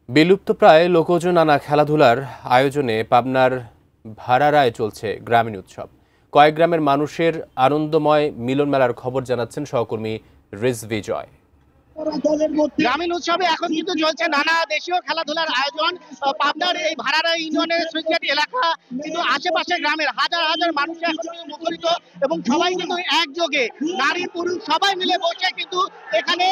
বিলুপ্তপ্রায় লোকজ নানা খেলাধুলার আয়োজনে পাবনার ভাড়ারায় চলছে গ্রামীণ উৎসব। কয়েক গ্রামের মানুষের আনন্দময় মিলন মেলার খবর জানাচ্ছেন সহকর্মী রিজভী জয়। গ্রামীণ উৎসবে এখন কিন্তু চলছে নানা দেশীয় খেলাধুলার আয়োজন। পাবনার এই ভাড়ারা ইউনিয়নের সুইচগেট এলাকা কিন্তু আশেপাশে গ্রামের হাজার হাজার মানুষ এখন কিন্তু মুখরিত এবং সবাই কিন্তু একযোগে নারী পুরুষ সবাই মিলে বসে কিন্তু এখানে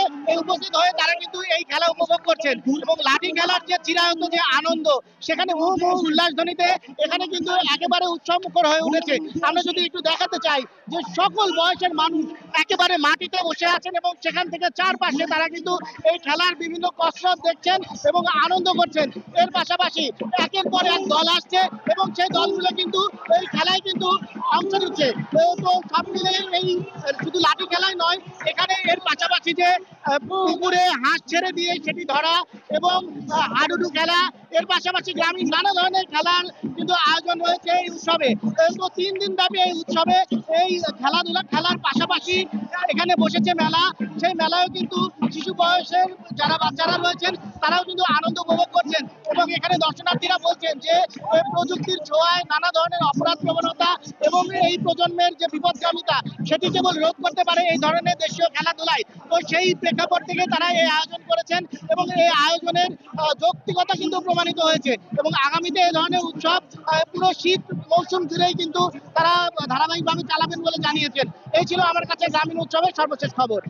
উপস্থিত হয়ে তারা কিন্তু এই খেলা উপভোগ করছেন এবং লাঠি খেলার যে চিরায়ত যে আনন্দ সেখানে হু হু উল্লাসধ্বনিতে এখানে কিন্তু একেবারে উৎসব মুখর হয়ে উঠেছে। আমরা যদি একটু দেখাতে চাই যে সকল বয়সের মানুষ একেবারে মাটিতে বসে আছেন এবং সেখান থেকে চারপাশে তারা কিন্তু এই খেলার বিভিন্ন কসরত দেখছেন এবং আনন্দ করছেন। এর পাশাপাশি একের পর এক দল আসছে এবং সেই দলগুলো কিন্তু এই খেলায় কিন্তু অংশ নিচ্ছে। তো সব মিলে এই শুধু লাঠি খেলাই নয়, এখানে এর পাশাপাশি যে পুকুরে হাঁস ছেড়ে দিয়ে সেটি ধরা এবং হাডুডু খেলা, এর পাশাপাশি গ্রামীণ নানা ধরনের খেলার কিন্তু আয়োজন রয়েছে এই উৎসবে। তো 3 দিন ব্যাপী এই উৎসবে এই খেলাধুলা খেলার পাশাপাশি এখানে বসেছে মেলা। সেই মেলায়ও কিন্তু শিশু বয়সের যারা বাচ্চারা রয়েছেন তারাও কিন্তু আনন্দ উপভোগ করছেন এবং এখানে দর্শনার্থীরা বলছেন যে প্রযুক্তির ছোঁয়ায় নানা ধরনের অপরাধ প্রবণতা এবং এই প্রজন্মের যে বিপদগামিতা সেটি কেবল রোধ করতে পারে এই ধরনের দেশীয় খেলাধুলায়। তো সেই প্রেক্ষাপট থেকে তারা এই আয়োজন করেছেন এবং এই আয়োজনের যৌক্তিকতা কিন্তু প্রমাণিত হয়েছে এবং আগামীতে এই ধরনের উৎসব পুরো শীত মৌসুম জুড়েই কিন্তু তারা ধারাবাহিকভাবে চালাবেন বলে জানিয়েছেন। এই ছিল আমার কাছে গ্রামীণ উৎসবের সর্বশেষ খবর।